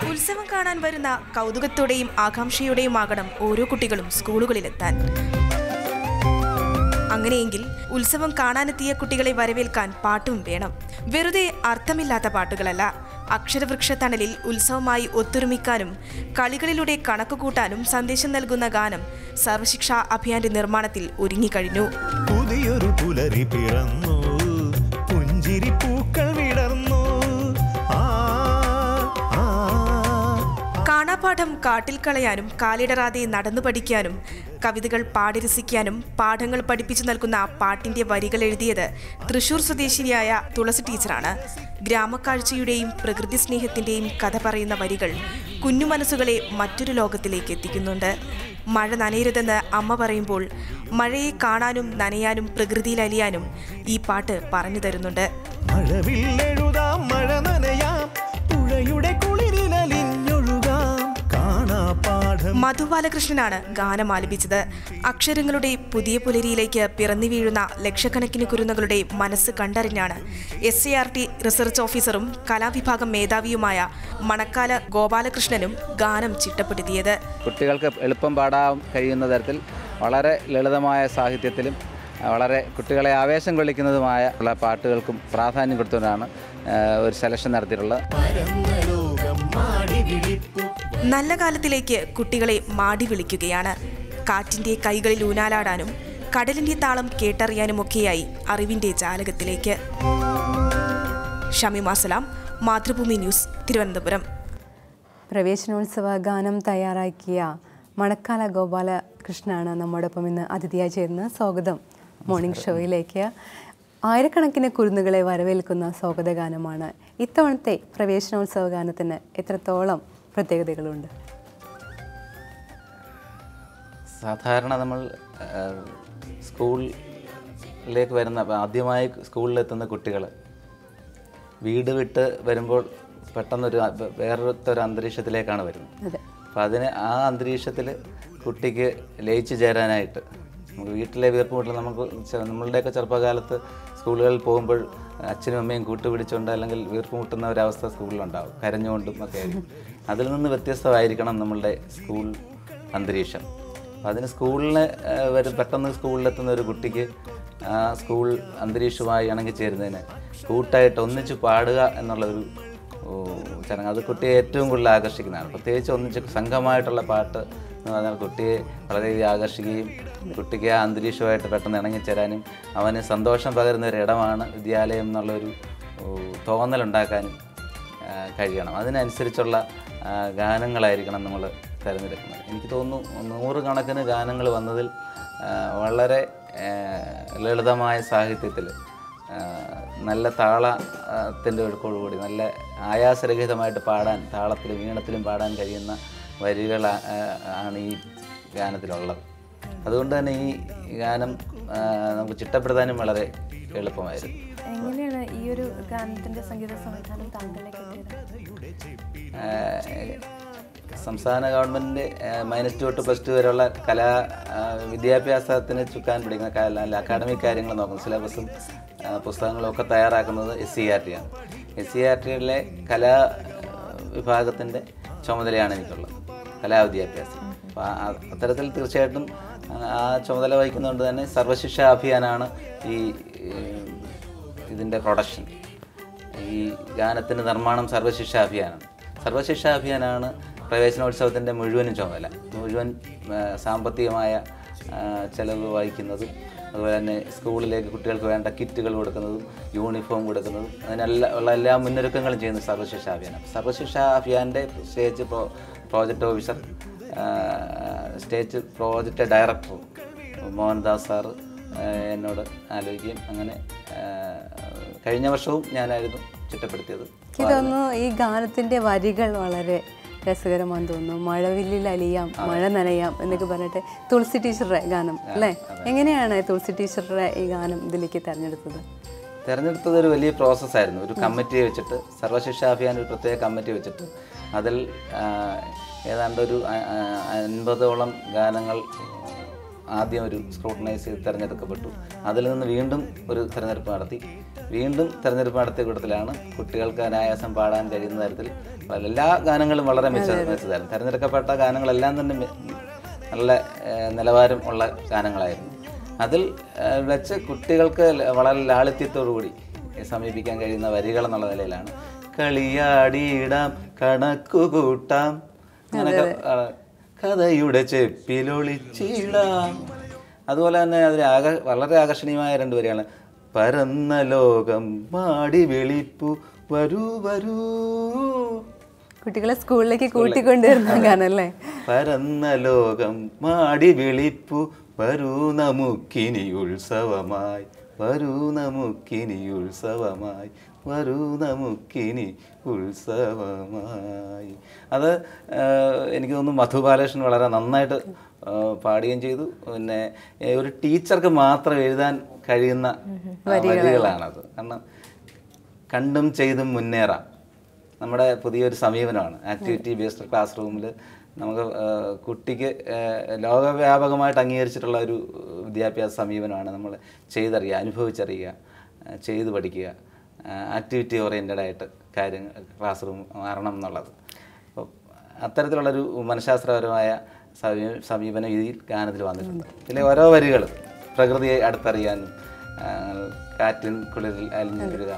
ഉത്സവം കാണാൻ വരുന്ന കൗതുകത്തോടെയും ആകാംക്ഷയോടെയും ആകണം ഓരോ കുട്ടികളും സ്കൂളുകളിലെത്താൻ. അങ്ങനെയെങ്കിൽ ഉത്സവം കാണാനെത്തിയ കുട്ടികളെ വരവേൽക്കാൻ പാട്ടും വേണം. വെറുതെ അർത്ഥമില്ലാത്ത പാട്ടുകളല്ല. അക്ഷരവൃക്ഷ തണലിൽ ഉത്സവമായി ഒത്തൊരുമിക്കാനും കളികളിലൂടെ കണക്കുകൂട്ടാനും സന്ദേശം നൽകുന്ന ഗാനം സർവശിക്ഷാ അഭിയാന്റെ നിർമ്മാണത്തിൽ ഒരുങ്ങിക്കഴിഞ്ഞു. പുതിയൊരു പുലരി പിറന്നു, പുഞ്ചിരി പൂക്കൾ വിടർന്നു. കാണാപാഠം കാട്ടിൽ കളയാനും കാലിടറാതെ നടന്നു പഠിക്കാനും കവിതകൾ പാടി രസിക്കാനും പാഠങ്ങൾ പഠിപ്പിച്ചു നൽകുന്ന പാട്ടിന്റെ വരികൾ എഴുതിയത് തൃശൂർ സ്വദേശിനിയായ തുളസി ടീച്ചറാണ്. ഗ്രാമക്കാഴ്ചയുടെയും പ്രകൃതി സ്നേഹത്തിന്റെയും കഥ പറയുന്ന വരികൾ കുഞ്ഞു മനസ്സുകളെ മറ്റൊരു ലോകത്തിലേക്ക് എത്തിക്കുന്നുണ്ട്. മഴ നനയരുതെന്ന് അമ്മ പറയുമ്പോൾ മഴയെ കാണാനും നനയാനും പ്രകൃതിയിൽ അലിയാനും ഈ പാട്ട് പറഞ്ഞു തരുന്നുണ്ട്. മധു ബാലകൃഷ്ണനാണ് ഗാനം ആലപിച്ചത്. അക്ഷരങ്ങളുടെ പുതിയ പുലരിയിലേക്ക് പിറന്നു വീഴുന്ന ലക്ഷക്കണക്കിന് കുരുന്നുകളുടെ മനസ്സ് കണ്ടറിഞ്ഞാണ് SART റിസർച്ച് ഓഫീസറും കലാവിഭാഗം മേധാവിയുമായ മണക്കാല ഗോപാലകൃഷ്ണനും ഗാനം ചിട്ടപ്പെടുത്തിയത്. കുട്ടികൾക്ക് എളുപ്പം പാടാൻ കഴിയുന്ന തരത്തിൽ വളരെ ലളിതമായ സാഹിത്യത്തിലും വളരെ കുട്ടികളെ ആവേശം കൊള്ളിക്കുന്നതുമായ പാട്ടുകൾക്കും പ്രാധാന്യം കൊടുത്തുകൊണ്ടാണ് ഒരു സെലക്ഷൻ നടത്തിയിട്ടുള്ളത്. നല്ല കാലത്തിലേക്ക് കുട്ടികളെ മാടി വിളിക്കുകയാണ്. കാറ്റിന്റെ കൈകളിൽ ഊനാലാടാനും കടലിന്റെ താളം കേട്ടറിയാനുമൊക്കെയായി അറിവിന്റെ ജാലകത്തിലേക്ക്. ഷമീമ സലാം, മാതൃഭൂമി ന്യൂസ്, തിരുവനന്തപുരം. പ്രവേശനോത്സവ ഗാനം തയ്യാറാക്കിയ മണക്കാല ഗോപാലകൃഷ്ണനാണ് നമ്മോടൊപ്പം ഇന്ന് അതിഥിയായി ചേരുന്ന. സ്വാഗതം മോർണിംഗ് ഷോയിലേക്ക്. ആയിരക്കണക്കിന് കുരുന്നുകളെ വരവേൽക്കുന്ന സ്വാഗത ഗാനമാണ്. ഇത്തവണത്തെ പ്രവേശനോത്സവ ഗാനത്തിന് എത്രത്തോളം പ്രത്യേകതകളുണ്ട്? സാധാരണ നമ്മൾ സ്കൂളിലേക്ക് വരുന്ന ആദ്യമായി സ്കൂളിലെത്തുന്ന കുട്ടികൾ വീട് വിട്ട് വരുമ്പോൾ പെട്ടെന്നൊരു വേറൊരു അന്തരീക്ഷത്തിലേക്കാണ് വരുന്നത്. അപ്പം അതിന് ആ അന്തരീക്ഷത്തിൽ കുട്ടിക്ക് ലയിച്ചു ചേരാനായിട്ട് നമുക്ക് വീട്ടിലെ വീർപ്പുമുട്ടൽ നമ്മളുടെയൊക്കെ ചെറുപ്പകാലത്ത് സ്കൂളുകളിൽ പോകുമ്പോൾ അച്ഛനും അമ്മയും കൂട്ടുപിടിച്ചുകൊണ്ട് അല്ലെങ്കിൽ വീർപ്പുമുട്ടുന്ന ഒരവസ്ഥ സ്കൂളിലുണ്ടാവും, കരഞ്ഞുകൊണ്ടും ഒക്കെ ആയിരിക്കും. അതിൽ നിന്ന് വ്യത്യസ്തമായിരിക്കണം നമ്മളുടെ സ്കൂൾ അന്തരീക്ഷം. അതിന് പെട്ടെന്ന് സ്കൂളിലെത്തുന്ന ഒരു കുട്ടിക്ക് ആ സ്കൂൾ അന്തരീക്ഷമായി ഇണങ്ങിച്ചേരുന്നതിന് കൂട്ടായിട്ട് ഒന്നിച്ച് പാടുക എന്നുള്ളൊരു ചടങ്ങ് അത് കുട്ടിയെ ഏറ്റവും കൂടുതൽ ആകർഷിക്കുന്നതാണ്. പ്രത്യേകിച്ച് ഒന്നിച്ച് സംഘമായിട്ടുള്ള പാട്ട് എന്ന് പറഞ്ഞാൽ കുട്ടിയെ വളരെയധികം ആകർഷിക്കുകയും കുട്ടിക്ക് ആ അന്തരീക്ഷമായിട്ട് പെട്ടെന്ന് ഇണങ്ങിച്ചേരാനും അവന് സന്തോഷം പകരുന്ന ഒരു ഇടമാണ് വിദ്യാലയം എന്നുള്ളൊരു തോന്നലുണ്ടാക്കാനും കഴിയണം. അതിനനുസരിച്ചുള്ള ഗാനങ്ങളായിരിക്കണം നമ്മൾ തിരഞ്ഞെടുക്കുന്നത്. എനിക്ക് തോന്നുന്നു 100 കണക്കിന് ഗാനങ്ങൾ വന്നതിൽ വളരെ ലളിതമായ സാഹിത്യത്തിൽ നല്ല താളത്തിൻ്റെ ഒഴുക്കോടുകൂടി നല്ല ആയാസരഹിതമായിട്ട് പാടാൻ, താളത്തിലും ഈണത്തിലും പാടാൻ കഴിയുന്ന വരികൾ ആണ് ഈ ഗാനത്തിലുള്ളത്. അതുകൊണ്ട് തന്നെ ഈ ഗാനം നമുക്ക് ചിട്ടപ്പെടുത്താനും വളരെ എളുപ്പമായിരുന്നു. എങ്ങനെയാണ് ഈ ഒരു ഗാനത്തിൻ്റെ സംഗീത സംവിധാനം താങ്കളിലേക്ക്? സംസ്ഥാന ഗവൺമെൻറ് -2 തൊട്ട് +2 വരെയുള്ള വിദ്യാഭ്യാസത്തിന് ചുക്കാൻ പിടിക്കുന്ന അക്കാഡമിക് കാര്യങ്ങൾ നോക്കുന്നത്, സിലബസും പുസ്തകങ്ങളും ഒക്കെ തയ്യാറാക്കുന്നത് SCERT ആണ്. SCERTയിലെ കലാ വിഭാഗത്തിൻ്റെ ചുമതലയാണ് എനിക്കുള്ളത്, കലാവിദ്യാഭ്യാസം. അപ്പോൾ അത്തരത്തിൽ തീർച്ചയായിട്ടും ആ ചുമതല വഹിക്കുന്നതുകൊണ്ട് തന്നെ സർവശിക്ഷാ അഭിയാനാണ് ഇതിൻ്റെ പ്രൊഡക്ഷൻ. ഈ ഗാനത്തിൻ്റെ നിർമ്മാണം സർവശിക്ഷാ അഭിയാനാണ്. സർവശിക്ഷാ അഭിയാനാണ് പ്രവേശനോത്സവത്തിൻ്റെ മുഴുവനും ചുമതല. മുഴുവൻ സാമ്പത്തികമായ ചെലവ് വഹിക്കുന്നതും അതുപോലെ തന്നെ സ്കൂളിലേക്ക് കുട്ടികൾക്ക് വേണ്ട കിറ്റുകൾ കൊടുക്കുന്നതും യൂണിഫോം കൊടുക്കുന്നതും അതിനുള്ള എല്ലാ മുന്നൊരുക്കങ്ങളും ചെയ്യുന്നത് സർവശിക്ഷാ അഭിയാനാണ്. സർവശിക്ഷാ അഭിയാൻ്റെ state project officer, state project director Mohandas sir എന്നോട് ആലോചിക്കുകയും അങ്ങനെ കഴിഞ്ഞ വർഷവും ഞാനായിരുന്നു ചിട്ടപ്പെടുത്തിയത്. ഇതൊന്നു ഈ ഗാനത്തിൻ്റെ വരികൾ വളരെ രസകരമാണെന്ന് തോന്നുന്നു. മഴവില്ലിൽ അലിയാം, മഴ നനയാം എന്നൊക്കെ പറഞ്ഞിട്ട് തുളസി ടീച്ചറുടെ ഗാനം അല്ലേ? എങ്ങനെയാണ് തുളസി ടീച്ചറുടെ ഈ ഗാനം ഇതിലേക്ക് തിരഞ്ഞെടുത്തത്? ഒരു വലിയ പ്രോസസ്സായിരുന്നു. ഒരു കമ്മിറ്റിയെ വെച്ചിട്ട്, സർവശിക്ഷാ അഭിയാൻ ഒരു പ്രത്യേക കമ്മിറ്റി വെച്ചിട്ട് അതിൽ ഏതാണ്ട് ഒരു 50ഓളം ഗാനങ്ങൾ ആദ്യം ഒരു സ്ക്രൂട്ടനൈസ് ചെയ്ത് തിരഞ്ഞെടുക്കപ്പെട്ടു. അതിൽ നിന്ന് വീണ്ടും ഒരു തിരഞ്ഞെടുപ്പ് നടത്തി. വീണ്ടും തിരഞ്ഞെടുപ്പ് നടത്തിയ കൂട്ടത്തിലാണ് കുട്ടികൾക്ക് അനായാസം പാടാൻ കഴിയുന്ന തരത്തിൽ എല്ലാ ഗാനങ്ങളും വളരെ മെച്ചതായിരുന്നു. തിരഞ്ഞെടുക്കപ്പെട്ട ഗാനങ്ങളെല്ലാം തന്നെ നല്ല നിലവാരം ഉള്ള ഗാനങ്ങളായിരുന്നു. അതിൽ വെച്ച് കുട്ടികൾക്ക് വളരെ ലാളിത്യത്തോടുകൂടി സമീപിക്കാൻ കഴിയുന്ന വരികൾ എന്നുള്ള നിലയിലാണ് കളിയാടിയിടാം കണക്കുകൂട്ടാം, അങ്ങനെയൊക്കെ കഥയുടെ ചെപ്പിലൊളിച്ചിടാം. അതുപോലെ തന്നെ അതിൽ വളരെ ആകർഷണീയമായ 2 വരികളാണ് പരന്ന ലോകം മാടി വെളിപ്പു വരൂ വരൂ. കുട്ടികളെ സ്കൂളിലേക്ക് കൂട്ടിക്കൊണ്ടുവരുന്ന ഗാനല്ലേ. പരന്ന ലോകം മാടി വെളിപ്പു വരൂ നമുക്കിനി ഉത്സവമായി, വരൂ നമുക്കിനി ഉത്സവമായി, വരൂ നമുക്കിനി ഉത്സവമായി. അത് എനിക്ക് തോന്നുന്നു മധു ബാലകൃഷ്ണൻ വളരെ നന്നായിട്ട് പാടുകയും ചെയ്തു. പിന്നെ ഒരു ടീച്ചർക്ക് മാത്രം എഴുതാൻ കഴിയുന്ന വരികളാണത്. കാരണം കണ്ടും ചെയ്തും മുന്നേറാം നമ്മുടെ പുതിയൊരു സമീപനമാണ്. ആക്ടിവിറ്റി ബേസ്ഡ് ക്ലാസ് റൂമിൽ നമുക്ക് കുട്ടിക്ക് ലോകവ്യാപകമായിട്ട് അംഗീകരിച്ചിട്ടുള്ള ഒരു വിദ്യാഭ്യാസ സമീപനമാണ്. നമ്മൾ ചെയ്തറിയുക, അനുഭവിച്ചറിയുക, ചെയ്തു പഠിക്കുക, ആക്ടിവിറ്റി ഓറിയൻറ്റഡായിട്ട് കാര്യങ്ങൾ ക്ലാസ് റൂം മാറണം എന്നുള്ളത്. അപ്പോൾ അത്തരത്തിലുള്ളൊരു മനഃശാസ്ത്രപരമായ സമീപനം ഈ ഗാനത്തിൽ വന്നിട്ടുണ്ട്. ഇതിലെ ഓരോ വരികൾ പ്രകൃതിയെ അടുത്തറിയാനും കാറ്റിൻ കുളിരിൽ അലിഞ്ഞു വരിക,